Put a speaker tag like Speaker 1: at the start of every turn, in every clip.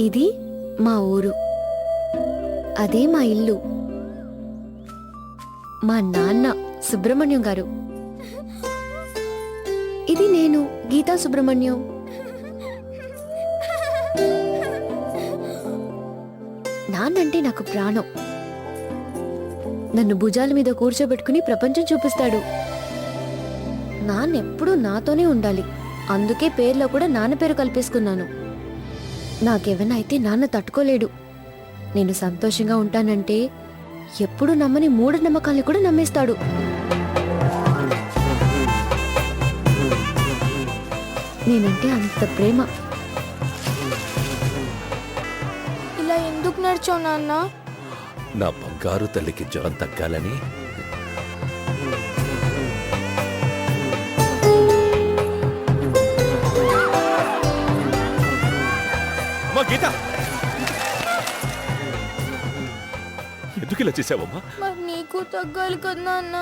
Speaker 1: ఇది మా ఊరు, అదే మా ఇల్లు. మా నాన్న సుబ్రహ్మణ్యం గారు. ఇది నేను, గీతా సుబ్రహ్మణ్యం. నాన్నంటే నాకు ప్రాణం. నన్ను భుజాల మీద కూర్చోబెట్టుకుని ప్రపంచం చూపిస్తాడు. నాన్నెప్పుడూ నాతోనే ఉండాలి. అందుకే పేర్లో కూడా నాన్న పేరు కల్పేసుకున్నాను. నాకేమైనా అయితే నాన్న తట్టుకోలేడు. నేను సంతోషంగా ఉంటానంటే ఎప్పుడూ నమ్మని మూఢనమ్మకాల్ని కూడా నమ్మేస్తాడు. నేనంటే అంత ప్రేమ.
Speaker 2: ఇలా ఎందుకు నడిచావు నాన్న?
Speaker 3: నా బంగారు తల్లికి జ్వరం తగ్గాలని. అమ్మా గీత, ఎందుకు ఇలా చేసావమ్మా?
Speaker 2: మరి నీకు తగ్గాలి కదా నాన్న.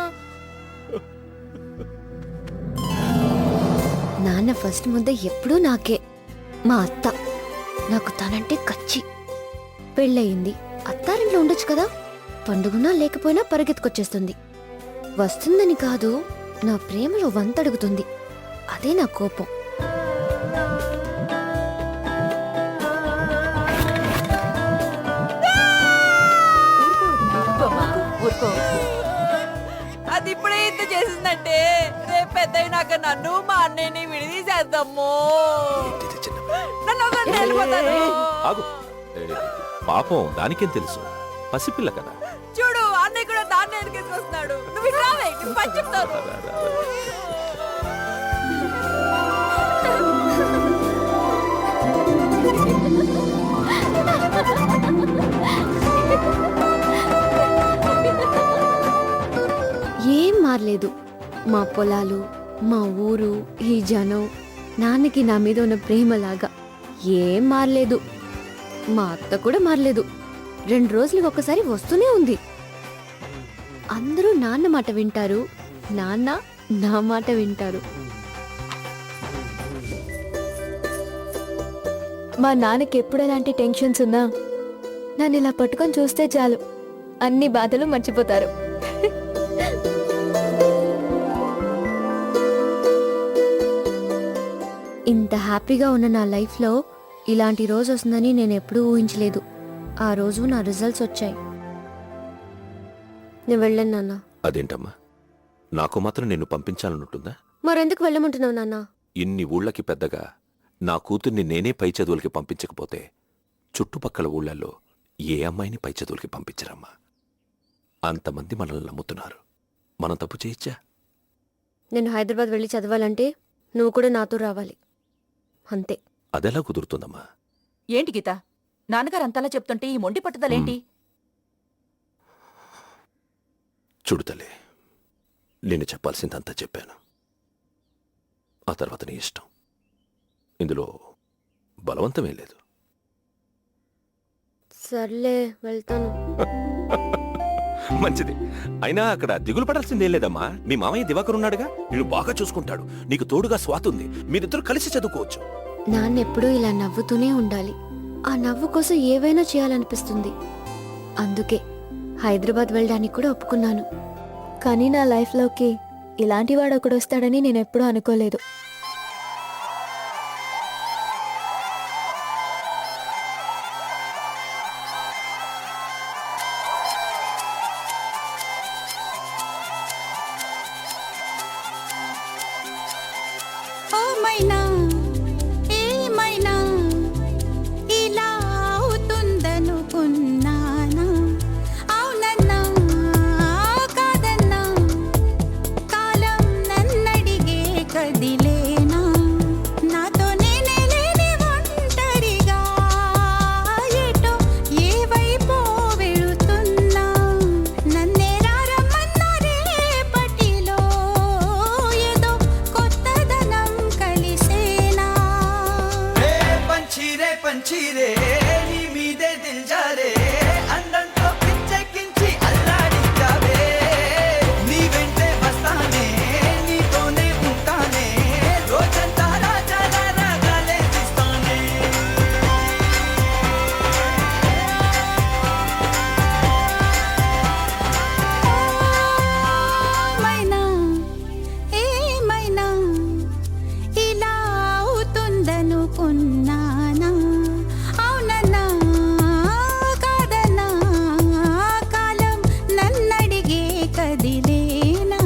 Speaker 1: నాన్న ఫస్ట్ ముద్ద ఎప్పుడూ నాకే. మా అత్త నాకు తనంటే కచ్చి. పెళ్ళయింది, అత్తారింట్లో ఉండొచ్చు కదా. పండుగనా లేకపోయినా పరిగెత్తుకొచ్చేస్తుంది. వస్తుందని కాదు, నా ప్రేమలో వంతడుగుతుంది. అదే నా కోపం.
Speaker 4: అది ఇప్పుడే ఇంత చేసిందంటే రేపు పెద్దయినాక నన్ను మా అన్నయ్యని విడిదీసేద్దాము. నన్ను వదలండి, వెళ్ళిపోతాను.
Speaker 3: ఆగు. పాపం దానికేం తెలుసు, పసిపిల్ల కదా.
Speaker 4: చూడు, అన్నయ్య కూడా దాన్ని ఎరికేసి వస్తున్నాడు. నువ్వు ఇక్కడ రావే, నువ్వు పని చెప్తాను.
Speaker 1: ఏం మారలేదు. మా పొలాలు, మా ఊరు, ఈ జనం, నాన్నకి నా మీద ఉన్న ప్రేమలాగా ఏం మారలేదు. మా అత్త కూడా మారలేదు. 2 రోజులకి ఒకసారి వస్తూనే ఉంది. అందరూ నాన్న మాట వింటారు, నాన్న నా మాట వింటారు.
Speaker 2: మా నాన్నకి ఎప్పుడు ఎలాంటి టెన్షన్స్ ఉన్నా నన్ను ఇలా పట్టుకొని చూస్తే చాలు, అన్ని బాధలు మర్చిపోతారు.
Speaker 1: ఇంత హ్యాపీగా ఉన్న నా లైఫ్లో ఇలాంటి రోజు వస్తుందని నేను ఎప్పుడూ ఊహించలేదు. ఆ రోజు నా రిజల్ట్స్ వచ్చాయి. నేను వెళ్ళాను నాన్న.
Speaker 3: అదేంటమ్మా, నాకు మాత్రం నిన్ను పంపించాలనుంటుందా?
Speaker 1: మరెందుకు వెళ్ళమంటున్నావు నాన్న?
Speaker 3: ఇన్ని ఊళ్ళకి పెద్దగా నా కూతుర్ని నేనే పై చదువులకి పంపించకపోతే చుట్టుపక్కల ఊళ్ళల్లో ఏ అమ్మాయిని పై చదువులకి పంపించరమ్మా. అంతమంది మనల్ని నమ్ముతున్నారు. మనం తప్పు చేయొచ్చా?
Speaker 1: నేను హైదరాబాద్ వెళ్ళి చదవాలంటే నువ్వు కూడా నాతో రావాలి, అంతే.
Speaker 3: అదెలా కుదురుతుందమ్మా?
Speaker 4: ఏంటి గీత, నాన్నగారు అంతలా చెప్తుంటే ఈ మొండి పట్టుదలేంటి?
Speaker 3: చూడు తల్లి, నేను చెప్పాల్సిందంతా చెప్పాను. ఆ తర్వాత నీ ఇష్టం. ఇందులో బలవంతమేం లేదు.
Speaker 1: సర్లే, వెళ్తాను.
Speaker 3: మంచిది. అయినా అక్కడ దిగులు పడాల్సిందేం లేదమ్మా. మీ మామయ్య దివాకర్ ఉన్నాడుగా, నిన్ను బాగా చూసుకుంటాడు. నీకు తోడుగా స్వాతి ఉంది. మీరిద్దరూ కలిసి చదువుకోవచ్చు.
Speaker 1: నాన్న ఎప్పుడూ ఇలా నవ్వుతూనే ఉండాలి. ఆ నవ్వు కోసం ఏవైనా చేయాలనిపిస్తుంది. అందుకే హైదరాబాద్ వెళ్ళడానికి కూడా ఒప్పుకున్నాను.
Speaker 2: కానీ నా లైఫ్లోకి ఇలాంటి వాడు ఒకడు వస్తాడని నేను ఎప్పుడూ అనుకోలేదు.
Speaker 5: అనుకున్నానా అవునన్నా కాదన్నా కాలం నన్నడిగే కదిలేనా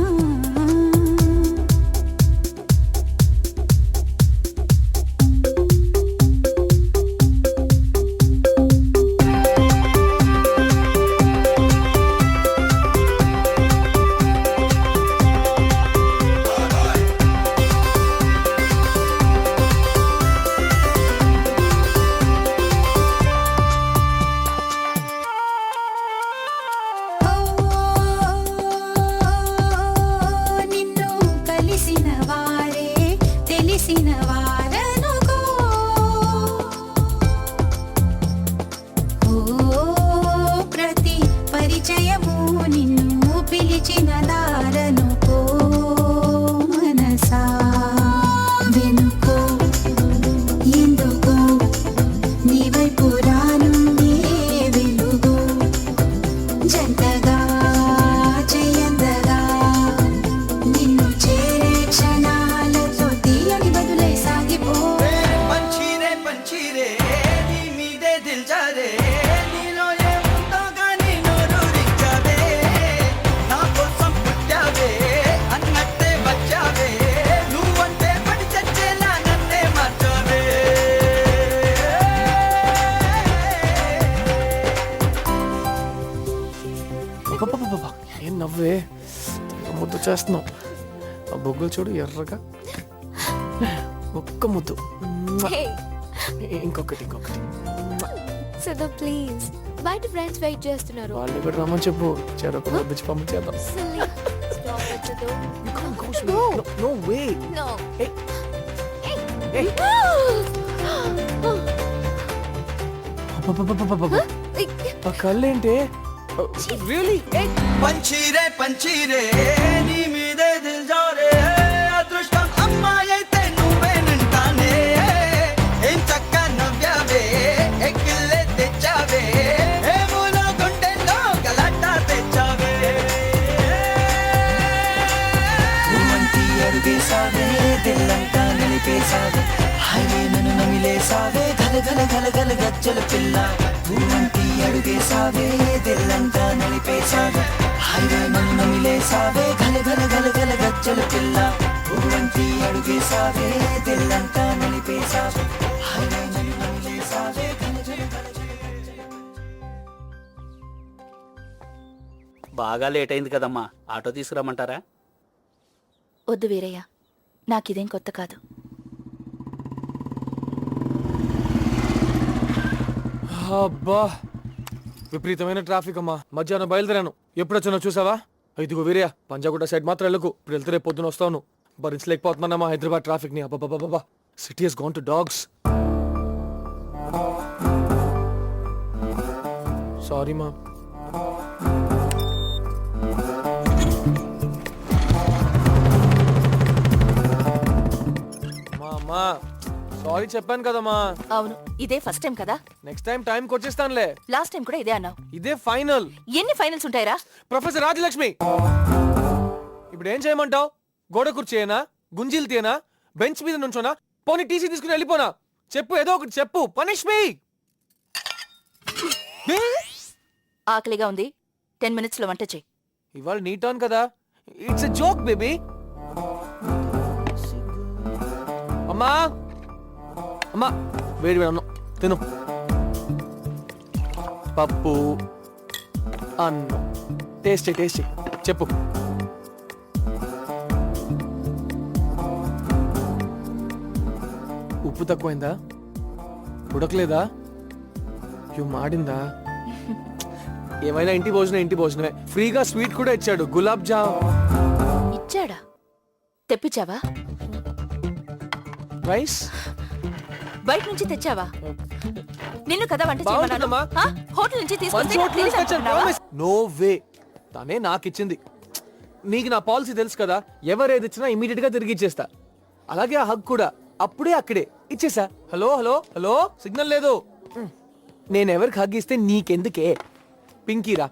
Speaker 5: నిన్ను కలిసిన వారే తెలిసిన వారనుకో ప్రతి పరిచయము నిన్ను పిలిచిన దారనుకో మనసా వెనుకో ఎందుకో నీ వైపు రానుంది వెలుగు జంటగా చేయందగా నిన్ను చేరే క్షణాలతో తీయని బదులై సాగిపో
Speaker 6: పంచిరే పంచిరే నీ మీదే దిల్ జారే నీలో ఏముందో గానీ నోరూరించావే నా కోసం పుట్టావే అన్నట్టే వచ్చావే నువ్వంటే పడి చచ్చేలా నన్నే మార్చావే
Speaker 7: అబ్బబ్బబ్బబ్బ, ఏం నవ్వే ముద్దు చేస్తున్నావు. ఆ బొగ్గులు చూడు ఎర్రగా. ఒక్క ముద్దు. ఇంకొకటి.
Speaker 2: సదా ప్లీజ్, బయట ఫ్రెండ్స్ వెయిట్ చేస్తున్నారు.
Speaker 7: వాళ్ళు కూడా రమ్మని చెప్పు, చెరొక ముద్దు పంపించేద్దాం.
Speaker 2: Silly. Stop it, Sidhu.
Speaker 7: No way.
Speaker 2: No.
Speaker 7: Hey. Hey. అబ్బబ్బబ్బబ్బబ్బ. ఆ కళ్ళేంటి? రియలీ?
Speaker 6: పంచిరే పంచిరే నీ మీదే దిల్ జారే అదృష్టం అమ్మాయి అయితే నువ్వేనంటానే ఏం చక్క నవ్యావే ఎక్కిల్లే తెచ్చావే ఏమూలో గుండెల్లో గలాటా తెచ్చావే నువ్వంటి అడుగేసావే దిల్లంతా నలిపేసావే హైవే నన్ను నమిలేసావే గల గల గల గల గజ్జల పిల్ల నువ్వంటి అడుగేసావే దిల్లంతా నలిపేసావే హైవే నన్ను నమిలేసావే గల గల గల గల గజ్జల పిల్ల నువ్వంటి అడుగేసావే దిల్లంతా నలిపేసావే హైవే నన్ను నమిలేసావే గల గల గల గల
Speaker 8: బాగా లేట్ అయింది కదమ్మా, ఆటో తీసుకురమ్మంటారా?
Speaker 9: వద్దు వీరయ్య, నాకిదేం కొత్త కాదు.
Speaker 7: అబ్బా, విపరీతమైన ట్రాఫిక్ అమ్మా. మధ్యాహ్నం బయలుదేరాను, ఎప్పుడొచ్చినా చూసావా? ఇదిగో వీరయ్య, పంజాగుట్ట సైడ్ మాత్రం వెళ్ళకు. ఇప్పుడు వెళ్తే రేపు పొద్దున వస్తాను. భరించలేకపోతున్నానమ్మా హైదరాబాద్ ట్రాఫిక్ ని. అబ్బా, city has gone to dogs. Sorry మా. అమ్మా సారీ చెప్పాను కదమ్మా.
Speaker 9: అవును, ఇదే ఫస్ట్ టైం కదా.
Speaker 7: నెక్స్ట్ టైం టైంకి వచ్చేస్తానులే.
Speaker 9: లాస్ట్ టైం కూడా ఇదే అన్నావు.
Speaker 7: ఇదే ఫైనల్.
Speaker 9: ఎన్ని ఫైనల్స్ ఉంటాయిరా?
Speaker 7: ప్రొఫెసర్ రాజలక్ష్మి, ఇప్పుడు ఏం చేయమంటావు? గోడ కుర్చీయేనా, గుంజీలు తీయనా, బెంచ్ మీద నుంచోనా, పోనీ టీసీ తీసుకుని వెళ్ళిపోనా? చెప్పు, ఏదో ఒకటి చెప్పు. పనిష్ మీ.
Speaker 9: ఆకలిగా ఉంది, 10 minutes లో వంట చెయ్యి.
Speaker 7: ఇవాళ నీ టర్న్ కదా. It's a joke baby. అమ్మా అమ్మా, వేడి వేడి అన్నం తిను. పప్పు అన్నం టేస్ట్ చెప్పు. ఉప్పు తక్కువైందా? ఉడకలేదా? మాడిందా? ఏమైనా ఇంటి భోజనమే. ఫ్రీగా స్వీట్ కూడా ఇచ్చాడు, గులాబ్ జామ్.
Speaker 9: ఇచ్చాడా? తెప్పించావా?
Speaker 7: రైస్
Speaker 9: బయట నుంచి తెచ్చావా? నిన్ను కదా వంట చేయమన్నాను.
Speaker 7: బాగుంటుందమ్మా.
Speaker 9: హోటల్ నుంచి తీసుకొస్తే
Speaker 7: నో వే, తనే నాకిచ్చింది. నీకు నా పాలసీ తెలుసు కదా, ఎవరేది ఇచ్చినా ఇమీడియట్ గా తిరిగి ఇచ్చేస్తా. అలాగే ఆ హగ్ కూడా అప్పుడే అక్కడే ఇచ్చేసా. హలో సిగ్నల్ లేదు. నేను ఎవరికి హగ్ ఇస్తే నీకెందుకే? పింకీరా,